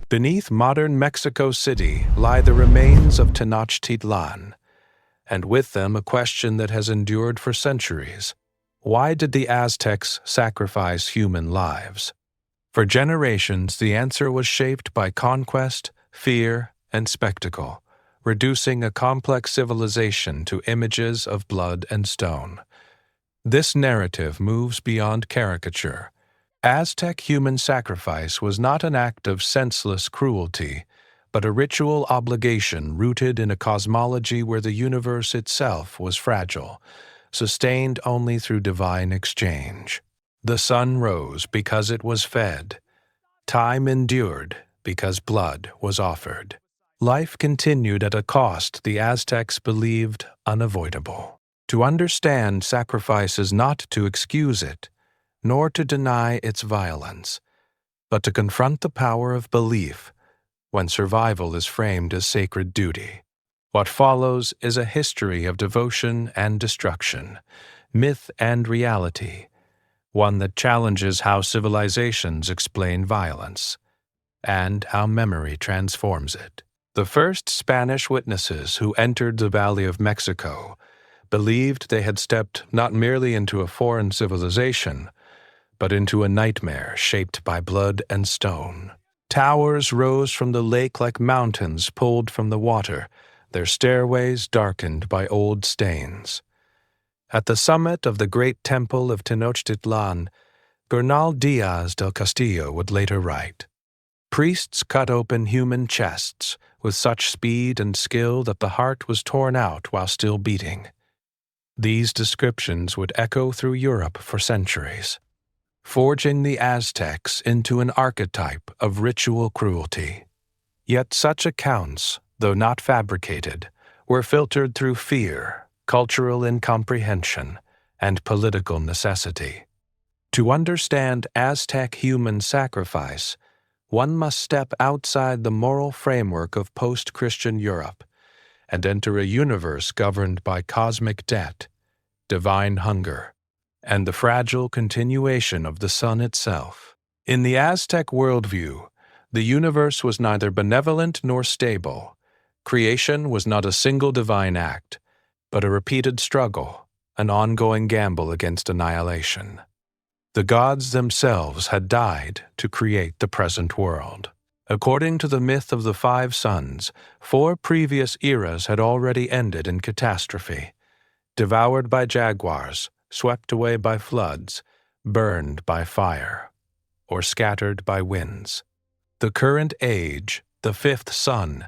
Beneath modern Mexico City lie the remains of Tenochtitlan, and with them a question that has endured for centuries. Why did the Aztecs sacrifice human lives? For generations, the answer was shaped by conquest, fear, and spectacle, reducing a complex civilization to images of blood and stone. This narrative moves beyond caricature. Aztec human sacrifice was not an act of senseless cruelty, but a ritual obligation rooted in a cosmology where the universe itself was fragile, sustained only through divine exchange. The sun rose because it was fed. Time endured because blood was offered. Life continued at a cost the Aztecs believed unavoidable. To understand sacrifice is not to excuse it, nor to deny its violence, but to confront the power of belief when survival is framed as sacred duty. What follows is a history of devotion and destruction, myth and reality, one that challenges how civilizations explain violence, and how memory transforms it. The first Spanish witnesses who entered the Valley of Mexico believed they had stepped not merely into a foreign civilization, but into a nightmare shaped by blood and stone. Towers rose from the lake like mountains pulled from the water, their stairways darkened by old stains. At the summit of the great temple of Tenochtitlan, Bernal Diaz del Castillo would later write, "Priests cut open human chests with such speed and skill that the heart was torn out while still beating." These descriptions would echo through Europe for centuries, forging the Aztecs into an archetype of ritual cruelty. Yet such accounts, though not fabricated, were filtered through fear, cultural incomprehension, and political necessity. To understand Aztec human sacrifice, one must step outside the moral framework of post-Christian Europe and enter a universe governed by cosmic debt, divine hunger, and the fragile continuation of the sun itself. In the Aztec worldview, the universe was neither benevolent nor stable. Creation was not a single divine act, but a repeated struggle, an ongoing gamble against annihilation. The gods themselves had died to create the present world. According to the myth of the five suns, 4 previous eras had already ended in catastrophe, devoured by jaguars, swept away by floods, burned by fire, or scattered by winds. The current age, the 5th sun,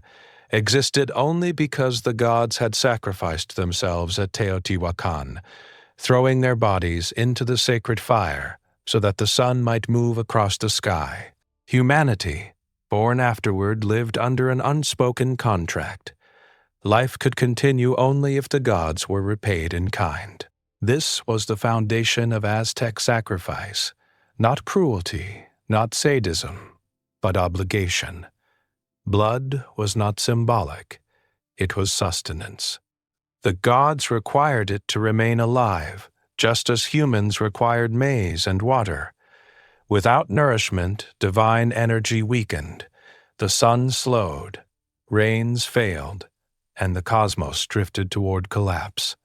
existed only because the gods had sacrificed themselves at Teotihuacan, throwing their bodies into the sacred fire so that the sun might move across the sky. Humanity, born afterward, lived under an unspoken contract. Life could continue only if the gods were repaid in kind. This was the foundation of Aztec sacrifice, not cruelty, not sadism, but obligation. Blood was not symbolic, it was sustenance. The gods required it to remain alive, just as humans required maize and water. Without nourishment, divine energy weakened, the sun slowed, rains failed, and the cosmos drifted toward collapse.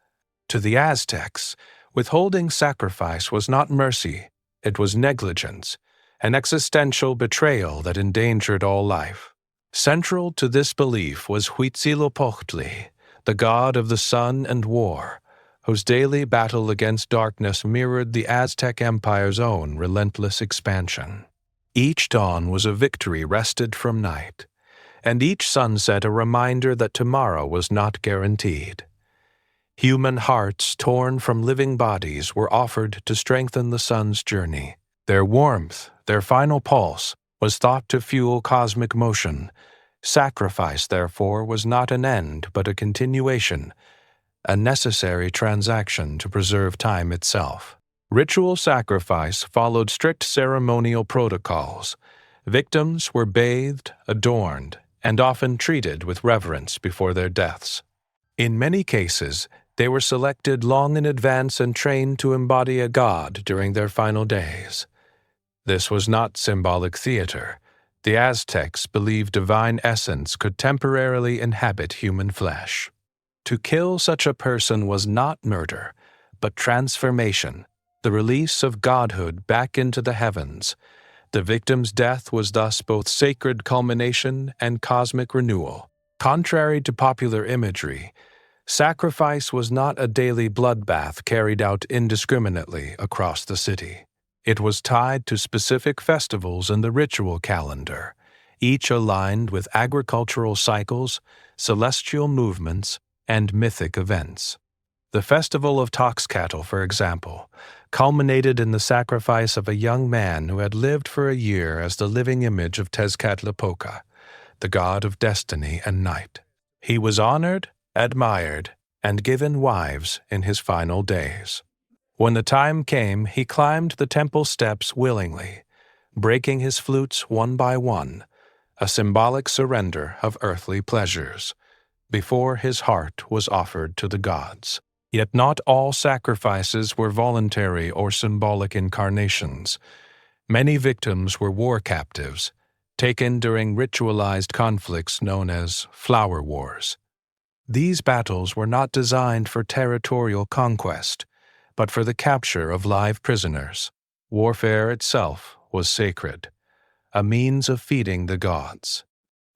To the Aztecs, withholding sacrifice was not mercy, it was negligence, an existential betrayal that endangered all life. Central to this belief was Huitzilopochtli, the god of the sun and war, whose daily battle against darkness mirrored the Aztec Empire's own relentless expansion. Each dawn was a victory wrested from night, and each sunset a reminder that tomorrow was not guaranteed. Human hearts torn from living bodies were offered to strengthen the sun's journey. Their warmth, their final pulse, was thought to fuel cosmic motion. Sacrifice, therefore, was not an end but a continuation, a necessary transaction to preserve time itself. Ritual sacrifice followed strict ceremonial protocols. Victims were bathed, adorned, and often treated with reverence before their deaths. In many cases, they were selected long in advance and trained to embody a god during their final days. This was not symbolic theater. The Aztecs believed divine essence could temporarily inhabit human flesh. To kill such a person was not murder, but transformation, the release of godhood back into the heavens. The victim's death was thus both sacred culmination and cosmic renewal. Contrary to popular imagery, sacrifice was not a daily bloodbath carried out indiscriminately across the city. It was tied to specific festivals in the ritual calendar, each aligned with agricultural cycles, celestial movements, and mythic events. The festival of Toxcatl, for example, culminated in the sacrifice of a young man who had lived for a year as the living image of Tezcatlipoca, the god of destiny and night. He was honored, admired, and given wives in his final days. When the time came, he climbed the temple steps willingly, breaking his flutes one by one, a symbolic surrender of earthly pleasures, before his heart was offered to the gods. Yet not all sacrifices were voluntary or symbolic incarnations. Many victims were war captives, taken during ritualized conflicts known as flower wars. These battles were not designed for territorial conquest, but for the capture of live prisoners. Warfare itself was sacred, a means of feeding the gods.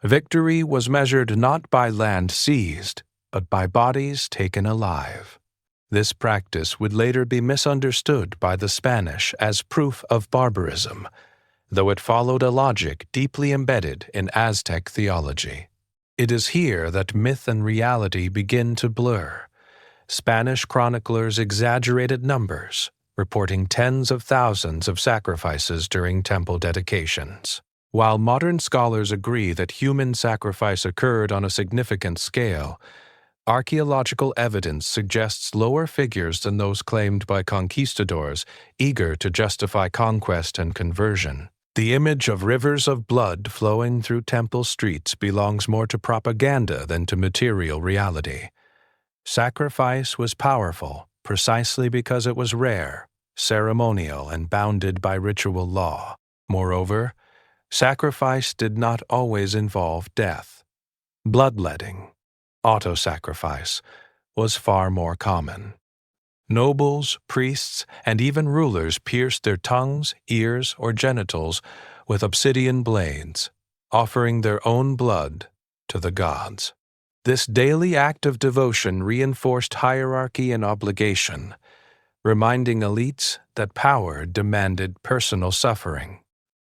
Victory was measured not by land seized, but by bodies taken alive. This practice would later be misunderstood by the Spanish as proof of barbarism, though it followed a logic deeply embedded in Aztec theology. It is here that myth and reality begin to blur. Spanish chroniclers exaggerated numbers, reporting tens of thousands of sacrifices during temple dedications. While modern scholars agree that human sacrifice occurred on a significant scale, archaeological evidence suggests lower figures than those claimed by conquistadors eager to justify conquest and conversion. The image of rivers of blood flowing through temple streets belongs more to propaganda than to material reality. Sacrifice was powerful precisely because it was rare, ceremonial, and bounded by ritual law. Moreover, sacrifice did not always involve death. Bloodletting, auto-sacrifice, was far more common. Nobles, priests, and even rulers pierced their tongues, ears, or genitals with obsidian blades, offering their own blood to the gods. This daily act of devotion reinforced hierarchy and obligation, reminding elites that power demanded personal suffering.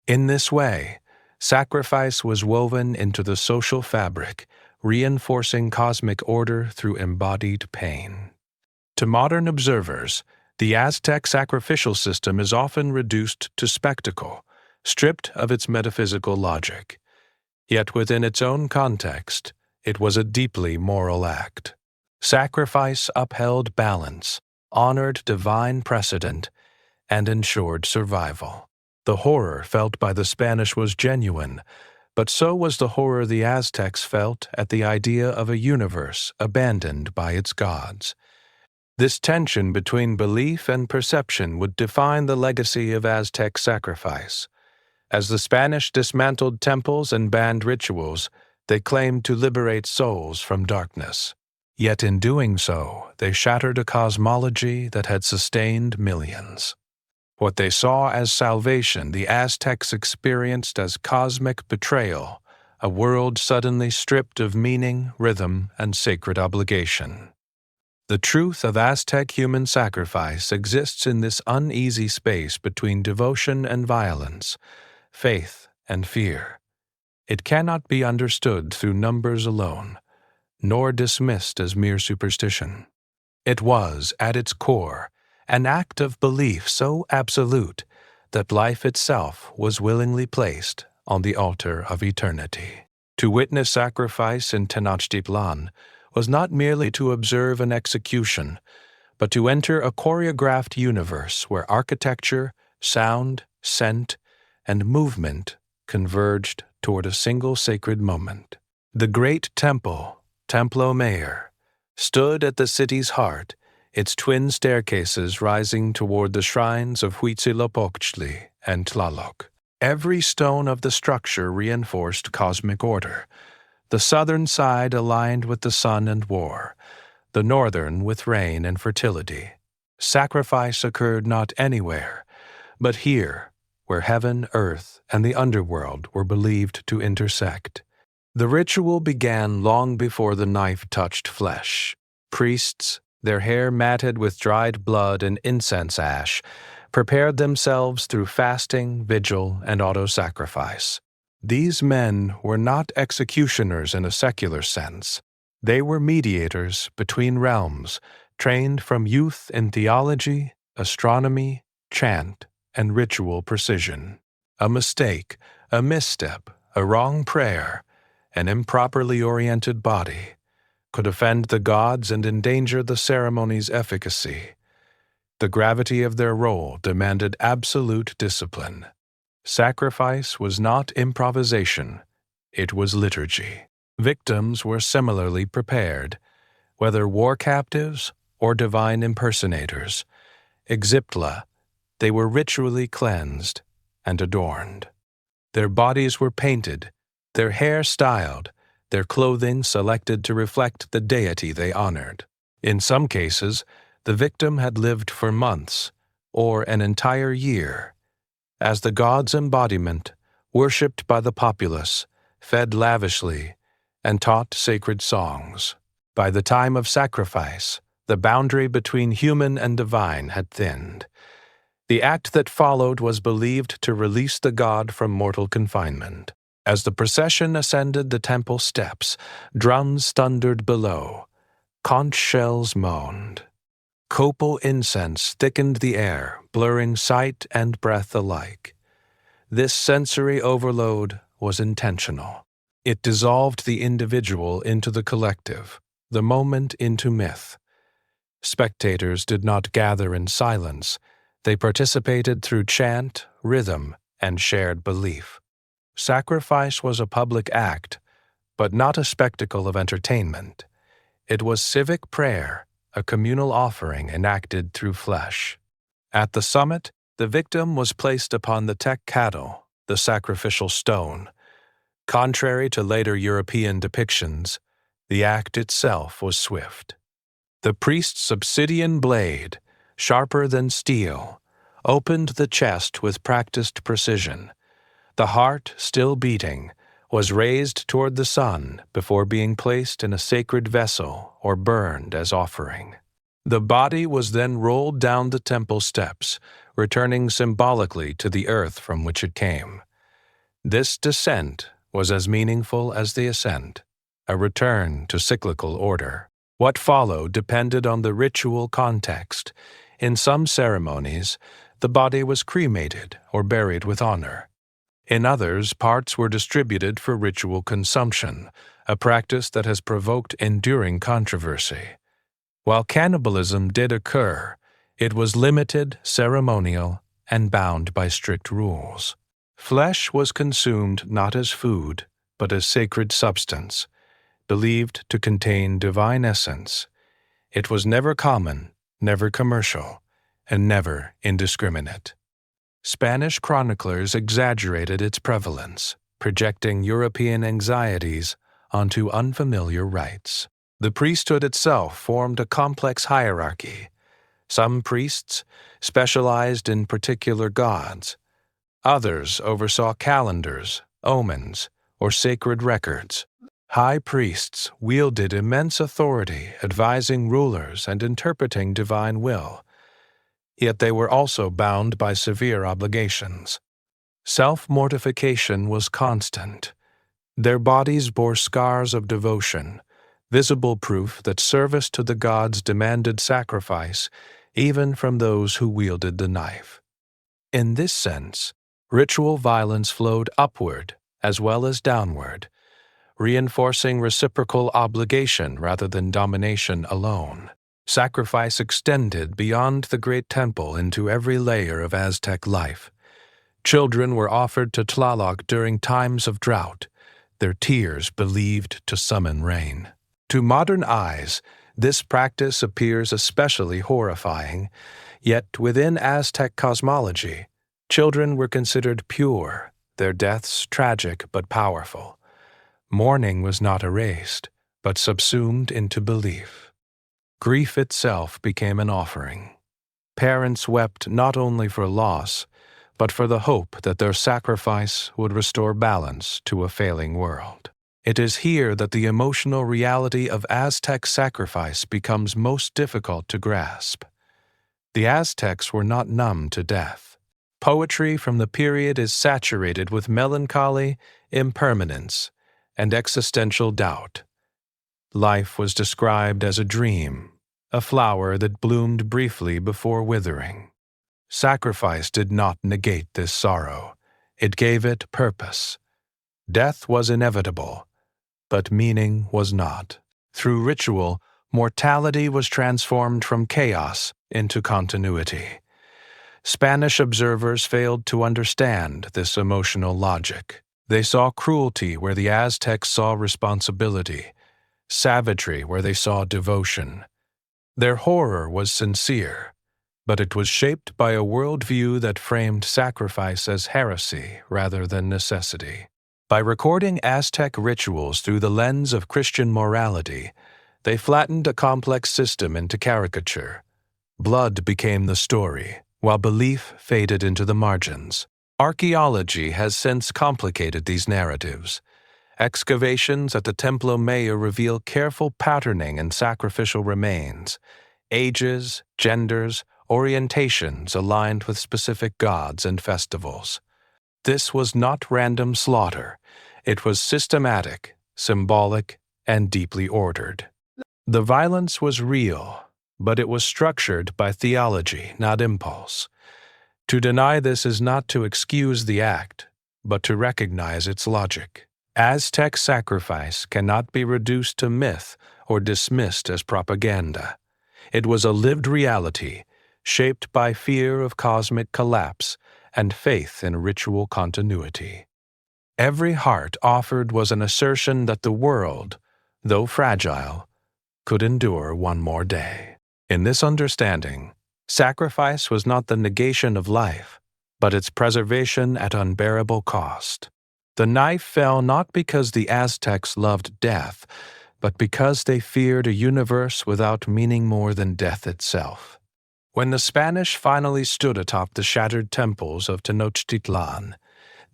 In this way, sacrifice was woven into the social fabric, reinforcing cosmic order through embodied pain. To modern observers, the Aztec sacrificial system is often reduced to spectacle, stripped of its metaphysical logic. Yet within its own context, it was a deeply moral act. Sacrifice upheld balance, honored divine precedent, and ensured survival. The horror felt by the Spanish was genuine, but so was the horror the Aztecs felt at the idea of a universe abandoned by its gods. This tension between belief and perception would define the legacy of Aztec sacrifice. As the Spanish dismantled temples and banned rituals, they claimed to liberate souls from darkness. Yet in doing so, they shattered a cosmology that had sustained millions. What they saw as salvation, the Aztecs experienced as cosmic betrayal, a world suddenly stripped of meaning, rhythm, and sacred obligation. The truth of Aztec human sacrifice exists in this uneasy space between devotion and violence, faith and fear. It cannot be understood through numbers alone, nor dismissed as mere superstition. It was, at its core, an act of belief so absolute that life itself was willingly placed on the altar of eternity. To witness sacrifice in Tenochtitlan was not merely to observe an execution, but to enter a choreographed universe where architecture, sound, scent, and movement converged toward a single sacred moment. The great temple, Templo Mayor, stood at the city's heart, its twin staircases rising toward the shrines of Huitzilopochtli and Tlaloc. Every stone of the structure reinforced cosmic order. The southern side aligned with the sun and war, the northern with rain and fertility. Sacrifice occurred not anywhere, but here, where heaven, earth, and the underworld were believed to intersect. The ritual began long before the knife touched flesh. Priests, their hair matted with dried blood and incense ash, prepared themselves through fasting, vigil, and auto-sacrifice. These men were not executioners in a secular sense. They were mediators between realms, trained from youth in theology, astronomy, chant, and ritual precision. A mistake, a misstep, a wrong prayer, an improperly oriented body could offend the gods and endanger the ceremony's efficacy. The gravity of their role demanded absolute discipline. Sacrifice was not improvisation, it was liturgy. Victims were similarly prepared, whether war captives or divine impersonators. Exiptla, they were ritually cleansed and adorned. Their bodies were painted, their hair styled, their clothing selected to reflect the deity they honored. In some cases, the victim had lived for months or an entire year. As the god's embodiment, worshipped by the populace, fed lavishly, and taught sacred songs. By the time of sacrifice, the boundary between human and divine had thinned. The act that followed was believed to release the god from mortal confinement. As the procession ascended the temple steps, drums thundered below, conch shells moaned. Copal incense thickened the air, blurring sight and breath alike. This sensory overload was intentional. It dissolved the individual into the collective, the moment into myth. Spectators did not gather in silence. They participated through chant, rhythm, and shared belief. Sacrifice was a public act, but not a spectacle of entertainment. It was civic prayer, a communal offering enacted through flesh. At the summit, the victim was placed upon the tek cattle, the sacrificial stone. Contrary to later European depictions, the act itself was swift. The priest's obsidian blade, sharper than steel, opened the chest with practiced precision. The heart, still beating, was raised toward the sun before being placed in a sacred vessel or burned as offering. The body was then rolled down the temple steps, returning symbolically to the earth from which it came. This descent was as meaningful as the ascent, a return to cyclical order. What followed depended on the ritual context. In some ceremonies, the body was cremated or buried with honor. In others, parts were distributed for ritual consumption, a practice that has provoked enduring controversy. While cannibalism did occur, it was limited, ceremonial, and bound by strict rules. Flesh was consumed not as food, but as sacred substance, believed to contain divine essence. It was never common, never commercial, and never indiscriminate. Spanish chroniclers exaggerated its prevalence, projecting European anxieties onto unfamiliar rites. The priesthood itself formed a complex hierarchy. Some priests specialized in particular gods. Others oversaw calendars, omens, or sacred records. High priests wielded immense authority, advising rulers and interpreting divine will. Yet they were also bound by severe obligations. Self-mortification was constant. Their bodies bore scars of devotion, visible proof that service to the gods demanded sacrifice, even from those who wielded the knife. In this sense, ritual violence flowed upward as well as downward, reinforcing reciprocal obligation rather than domination alone. Sacrifice extended beyond the great temple into every layer of Aztec life. Children were offered to Tlaloc during times of drought, their tears believed to summon rain. To modern eyes, this practice appears especially horrifying, yet within Aztec cosmology, Children were considered pure, their deaths tragic but powerful. Mourning was not erased, but subsumed into belief. Grief itself became an offering. Parents wept not only for loss, but for the hope that their sacrifice would restore balance to a failing world. It is here that the emotional reality of Aztec sacrifice becomes most difficult to grasp. The Aztecs were not numb to death. Poetry from the period is saturated with melancholy, impermanence, and existential doubt. Life was described as a dream, a flower that bloomed briefly before withering. Sacrifice did not negate this sorrow. It gave it purpose. Death was inevitable, but meaning was not. Through ritual, mortality was transformed from chaos into continuity. Spanish observers failed to understand this emotional logic. They saw cruelty where the Aztecs saw responsibility, savagery where they saw devotion. Their horror was sincere, but it was shaped by a worldview that framed sacrifice as heresy rather than necessity. By recording Aztec rituals through the lens of Christian morality, they flattened a complex system into caricature. Blood became the story, while belief faded into the margins. Archaeology has since complicated these narratives. Excavations at the Templo Mayor reveal careful patterning in sacrificial remains, ages, genders, orientations aligned with specific gods and festivals. This was not random slaughter. It was systematic, symbolic, and deeply ordered. The violence was real, but it was structured by theology, not impulse. To deny this is not to excuse the act, but to recognize its logic. Aztec sacrifice cannot be reduced to myth or dismissed as propaganda. It was a lived reality, shaped by fear of cosmic collapse and faith in ritual continuity. Every heart offered was an assertion that the world, though fragile, could endure one more day. In this understanding, sacrifice was not the negation of life, but its preservation at unbearable cost. The knife fell not because the Aztecs loved death, but because they feared a universe without meaning more than death itself. When the Spanish finally stood atop the shattered temples of Tenochtitlan,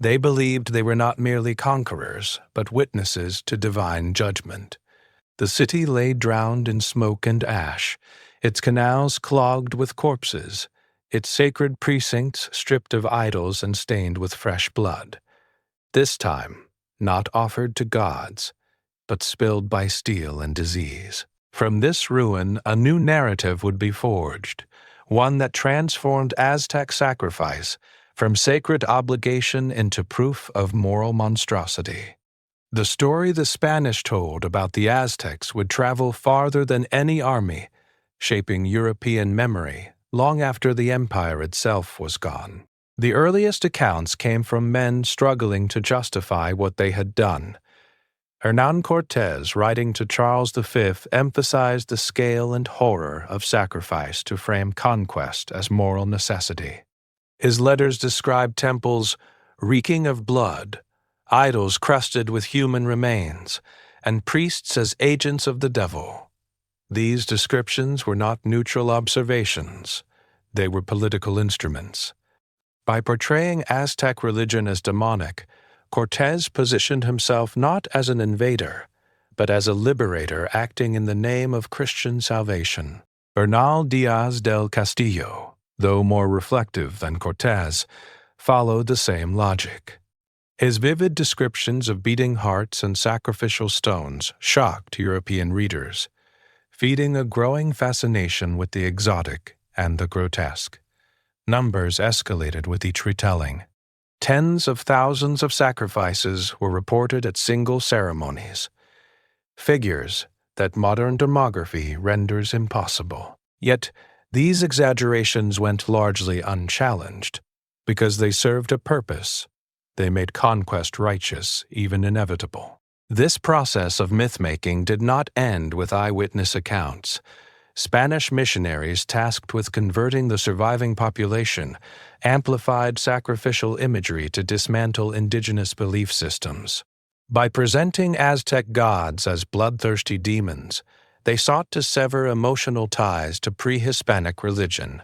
they believed they were not merely conquerors, but witnesses to divine judgment. The city lay drowned in smoke and ash, its canals clogged with corpses, its sacred precincts stripped of idols and stained with fresh blood. This time, not offered to gods, but spilled by steel and disease. From this ruin, a new narrative would be forged, one that transformed Aztec sacrifice from sacred obligation into proof of moral monstrosity. The story the Spanish told about the Aztecs would travel farther than any army, shaping European memory long after the empire itself was gone. The earliest accounts came from men struggling to justify what they had done. Hernán Cortés, writing to Charles V, emphasized the scale and horror of sacrifice to frame conquest as moral necessity. His letters describe temples reeking of blood, idols crusted with human remains, and priests as agents of the devil. These descriptions were not neutral observations. They were political instruments. By portraying Aztec religion as demonic, Cortés positioned himself not as an invader, but as a liberator acting in the name of Christian salvation. Bernal Díaz del Castillo, though more reflective than Cortés, followed the same logic. His vivid descriptions of beating hearts and sacrificial stones shocked European readers, feeding a growing fascination with the exotic and the grotesque. Numbers escalated with each retelling. Tens of thousands of sacrifices were reported at single ceremonies, figures that modern demography renders impossible. Yet, these exaggerations went largely unchallenged, because they served a purpose. They made conquest righteous, even inevitable. This process of myth-making did not end with eyewitness accounts. Spanish missionaries tasked with converting the surviving population amplified sacrificial imagery to dismantle indigenous belief systems. By presenting Aztec gods as bloodthirsty demons, they sought to sever emotional ties to pre-Hispanic religion.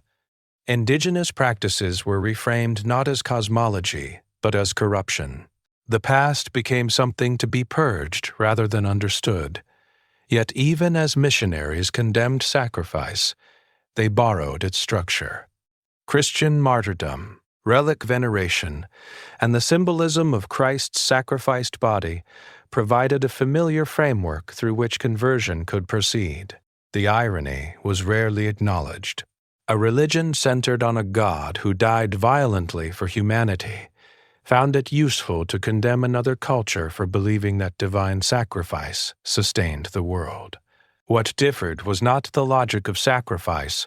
Indigenous practices were reframed not as cosmology, but as corruption. The past became something to be purged rather than understood. Yet even as missionaries condemned sacrifice, they borrowed its structure. Christian martyrdom, relic veneration, and the symbolism of Christ's sacrificed body provided a familiar framework through which conversion could proceed. The irony was rarely acknowledged. A religion centered on a God who died violently for humanity found it useful to condemn another culture for believing that divine sacrifice sustained the world. What differed was not the logic of sacrifice,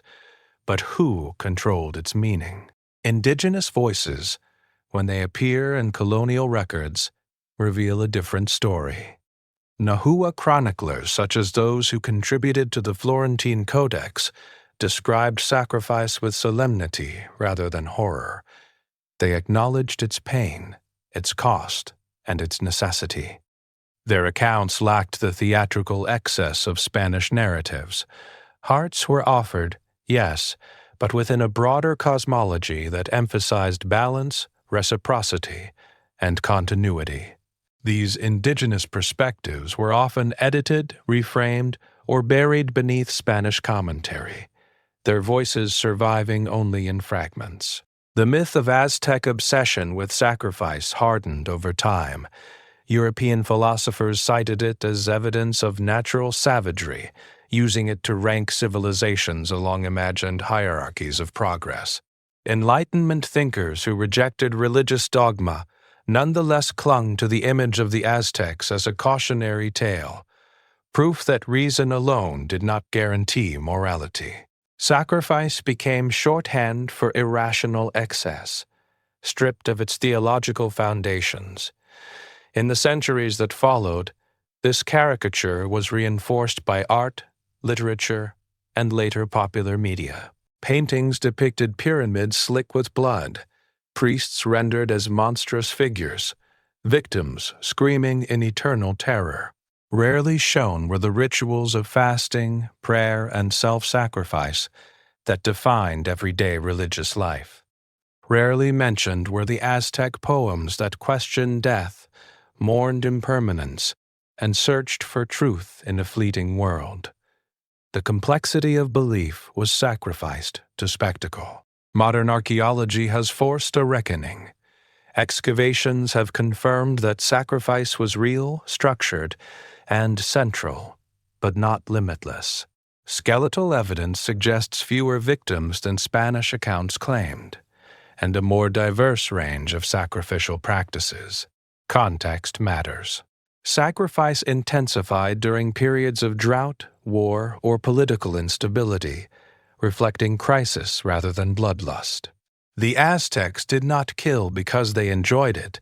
but who controlled its meaning. Indigenous voices, when they appear in colonial records, reveal a different story. Nahua chroniclers, such as those who contributed to the Florentine Codex, described sacrifice with solemnity rather than horror. They acknowledged its pain, its cost, and its necessity. Their accounts lacked the theatrical excess of Spanish narratives. Hearts were offered, yes, but within a broader cosmology that emphasized balance, reciprocity, and continuity. These indigenous perspectives were often edited, reframed, or buried beneath Spanish commentary, their voices surviving only in fragments. The myth of Aztec obsession with sacrifice hardened over time. European philosophers cited it as evidence of natural savagery, using it to rank civilizations along imagined hierarchies of progress. Enlightenment thinkers who rejected religious dogma nonetheless clung to the image of the Aztecs as a cautionary tale, proof that reason alone did not guarantee morality. Sacrifice became shorthand for irrational excess, stripped of its theological foundations. In the centuries that followed, this caricature was reinforced by art, literature, and later popular media. Paintings depicted pyramids slick with blood, priests rendered as monstrous figures, victims screaming in eternal terror. Rarely shown were the rituals of fasting, prayer, and self-sacrifice that defined everyday religious life. Rarely mentioned were the Aztec poems that questioned death, mourned impermanence, and searched for truth in a fleeting world. The complexity of belief was sacrificed to spectacle. Modern archaeology has forced a reckoning. Excavations have confirmed that sacrifice was real, structured, and central, but not limitless. Skeletal evidence suggests fewer victims than Spanish accounts claimed, and a more diverse range of sacrificial practices. Context matters. Sacrifice intensified during periods of drought, war, or political instability, reflecting crisis rather than bloodlust. The Aztecs did not kill because they enjoyed it.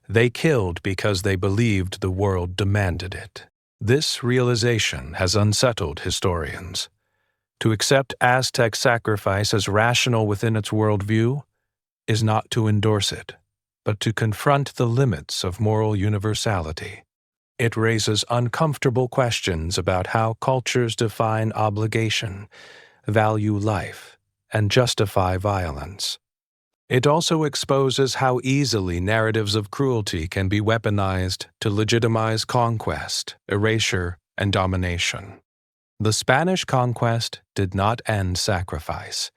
They killed because they believed the world demanded it. This realization has unsettled historians. To accept Aztec sacrifice as rational within its worldview is not to endorse it, but to confront the limits of moral universality. It raises uncomfortable questions about how cultures define obligation, value life, and justify violence. It also exposes how easily narratives of cruelty can be weaponized to legitimize conquest, erasure, and domination. The Spanish conquest did not end sacrifice.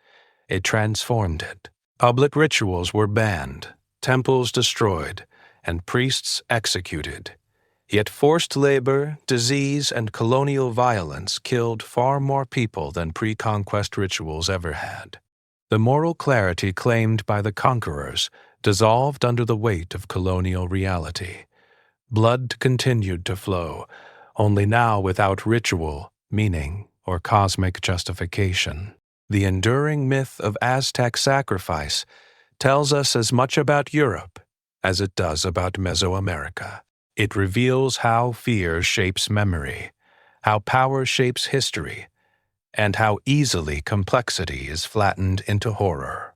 It transformed it. Public rituals were banned, temples destroyed, and priests executed. Yet forced labor, disease, and colonial violence killed far more people than pre-conquest rituals ever had. The moral clarity claimed by the conquerors dissolved under the weight of colonial reality. Blood continued to flow, only now without ritual, meaning, or cosmic justification. The enduring myth of Aztec sacrifice tells us as much about Europe as it does about Mesoamerica. It reveals how fear shapes memory, how power shapes history, and how easily complexity is flattened into horror.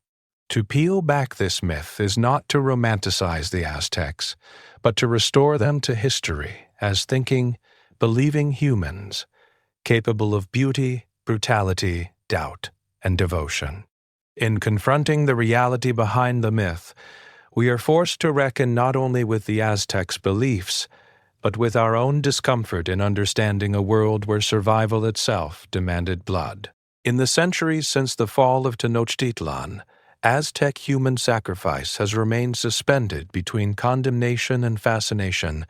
To peel back this myth is not to romanticize the Aztecs, but to restore them to history as thinking, believing humans, capable of beauty, brutality, doubt, and devotion. In confronting the reality behind the myth, we are forced to reckon not only with the Aztecs' beliefs, but with our own discomfort in understanding a world where survival itself demanded blood. In the centuries since the fall of Tenochtitlan, Aztec human sacrifice has remained suspended between condemnation and fascination,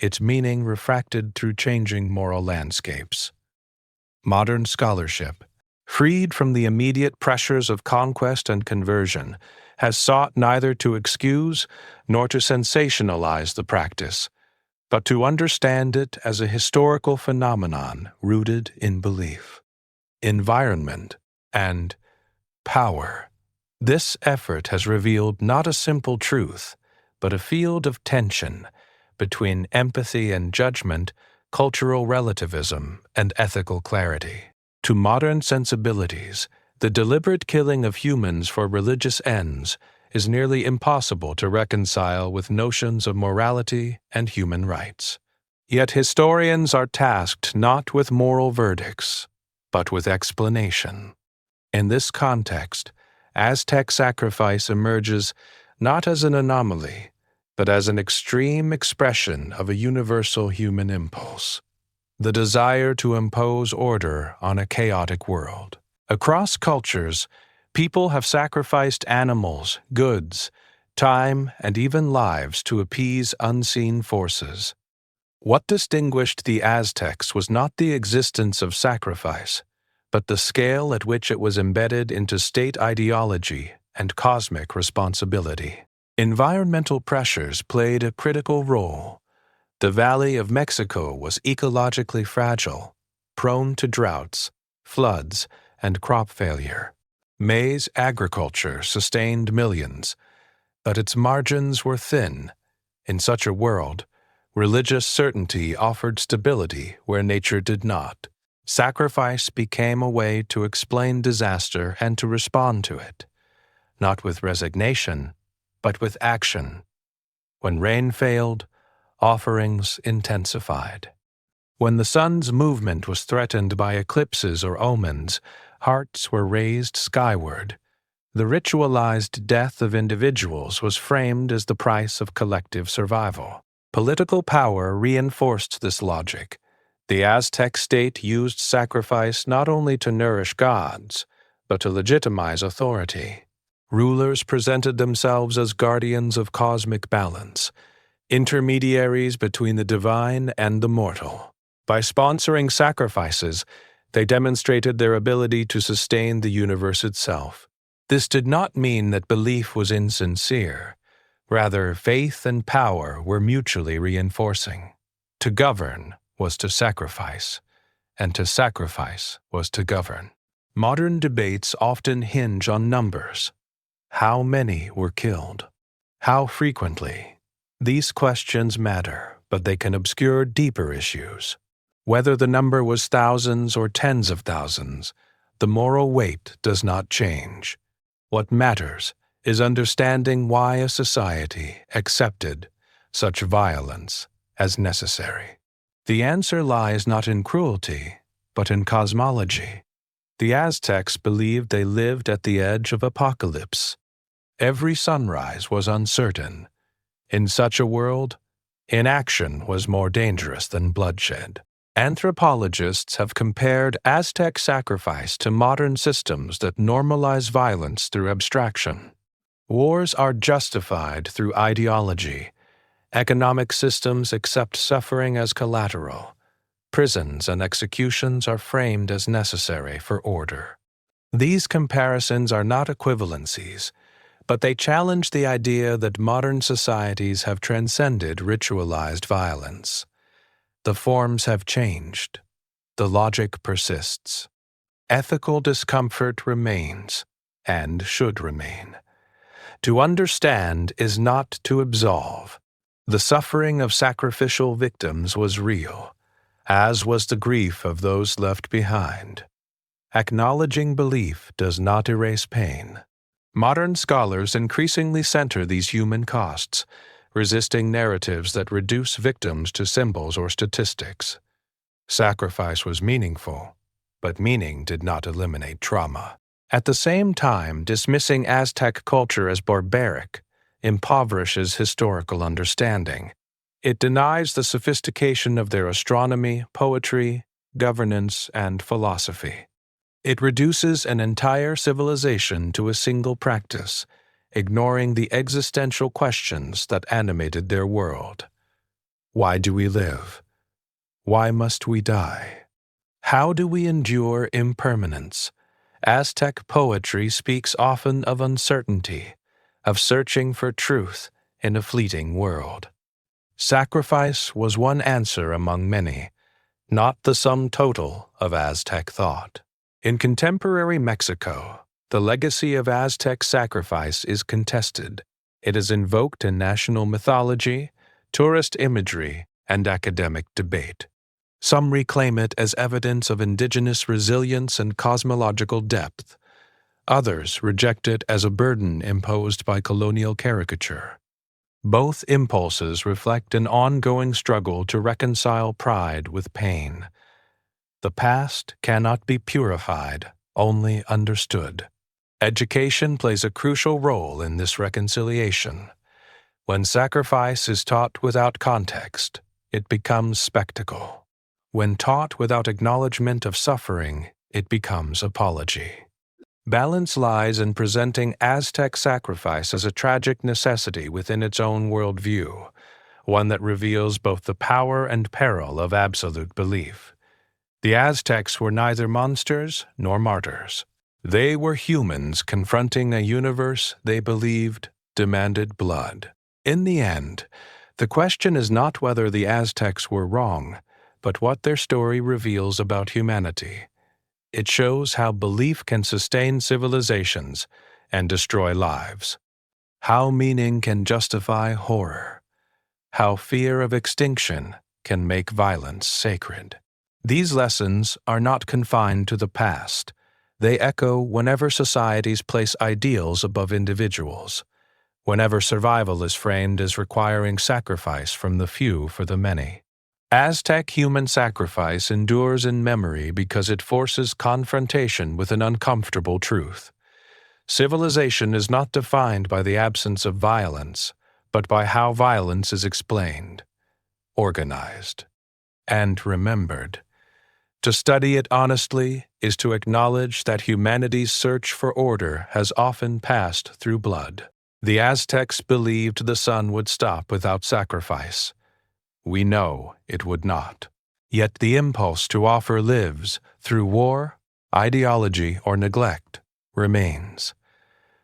its meaning refracted through changing moral landscapes. Modern scholarship, freed from the immediate pressures of conquest and conversion, has sought neither to excuse nor to sensationalize the practice, but to understand it as a historical phenomenon rooted in belief, environment, and power. This effort has revealed not a simple truth, but a field of tension between empathy and judgment, cultural relativism, and ethical clarity. To modern sensibilities, the deliberate killing of humans for religious ends is nearly impossible to reconcile with notions of morality and human rights. Yet historians are tasked not with moral verdicts, but with explanation. In this context, Aztec sacrifice emerges not as an anomaly, but as an extreme expression of a universal human impulse, the desire to impose order on a chaotic world. Across cultures, people have sacrificed animals, goods, time, and even lives to appease unseen forces. What distinguished the Aztecs was not the existence of sacrifice, but the scale at which it was embedded into state ideology and cosmic responsibility. Environmental pressures played a critical role. The Valley of Mexico was ecologically fragile, prone to droughts, floods, and crop failure. Maize agriculture sustained millions, but its margins were thin. In such a world, religious certainty offered stability where nature did not. Sacrifice became a way to explain disaster and to respond to it, not with resignation, but with action. When rain failed, offerings intensified. When the sun's movement was threatened by eclipses or omens, hearts were raised skyward. The ritualized death of individuals was framed as the price of collective survival. Political power reinforced this logic. The Aztec state used sacrifice not only to nourish gods, but to legitimize authority. Rulers presented themselves as guardians of cosmic balance, intermediaries between the divine and the mortal. By sponsoring sacrifices, they demonstrated their ability to sustain the universe itself. This did not mean that belief was insincere. Rather, faith and power were mutually reinforcing. To govern was to sacrifice, and to sacrifice was to govern. Modern debates often hinge on numbers. How many were killed? How frequently? These questions matter, but they can obscure deeper issues. Whether the number was thousands or tens of thousands, the moral weight does not change. What matters is understanding why a society accepted such violence as necessary. The answer lies not in cruelty, but in cosmology. The Aztecs believed they lived at the edge of apocalypse. Every sunrise was uncertain. In such a world, inaction was more dangerous than bloodshed. Anthropologists have compared Aztec sacrifice to modern systems that normalize violence through abstraction. Wars are justified through ideology. Economic systems accept suffering as collateral. Prisons and executions are framed as necessary for order. These comparisons are not equivalencies, but they challenge the idea that modern societies have transcended ritualized violence. The forms have changed. The logic persists. Ethical discomfort remains, and should remain. To understand is not to absolve. The suffering of sacrificial victims was real, as was the grief of those left behind. Acknowledging belief does not erase pain. Modern scholars increasingly center these human costs, resisting narratives that reduce victims to symbols or statistics. Sacrifice was meaningful, but meaning did not eliminate trauma. At the same time, dismissing Aztec culture as barbaric impoverishes historical understanding. It denies the sophistication of their astronomy, poetry, governance, and philosophy. It reduces an entire civilization to a single practice, ignoring the existential questions that animated their world. Why do we live? Why must we die? How do we endure impermanence? Aztec poetry speaks often of uncertainty, of searching for truth in a fleeting world. Sacrifice was one answer among many, not the sum total of Aztec thought. In contemporary Mexico, the legacy of Aztec sacrifice is contested. It is invoked in national mythology, tourist imagery, and academic debate. Some reclaim it as evidence of indigenous resilience and cosmological depth. Others reject it as a burden imposed by colonial caricature. Both impulses reflect an ongoing struggle to reconcile pride with pain. The past cannot be purified, only understood. Education plays a crucial role in this reconciliation. When sacrifice is taught without context, it becomes spectacle. When taught without acknowledgement of suffering, it becomes apology. Balance lies in presenting Aztec sacrifice as a tragic necessity within its own worldview, one that reveals both the power and peril of absolute belief. The Aztecs were neither monsters nor martyrs. They were humans confronting a universe they believed demanded blood. In the end, the question is not whether the Aztecs were wrong, but what their story reveals about humanity. It shows how belief can sustain civilizations and destroy lives, how meaning can justify horror, how fear of extinction can make violence sacred. These lessons are not confined to the past. They echo whenever societies place ideals above individuals, whenever survival is framed as requiring sacrifice from the few for the many. Aztec human sacrifice endures in memory because it forces confrontation with an uncomfortable truth. Civilization is not defined by the absence of violence, but by how violence is explained, organized, and remembered. To study it honestly is to acknowledge that humanity's search for order has often passed through blood. The Aztecs believed the sun would stop without sacrifice. We know it would not. Yet the impulse to offer lives through war, ideology, or neglect remains.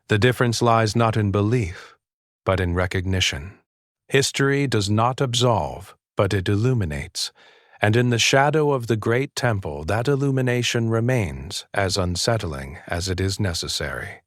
The difference lies not in belief, but in recognition. History does not absolve, but it illuminates. And in the shadow of the great temple, that illumination remains as unsettling as it is necessary.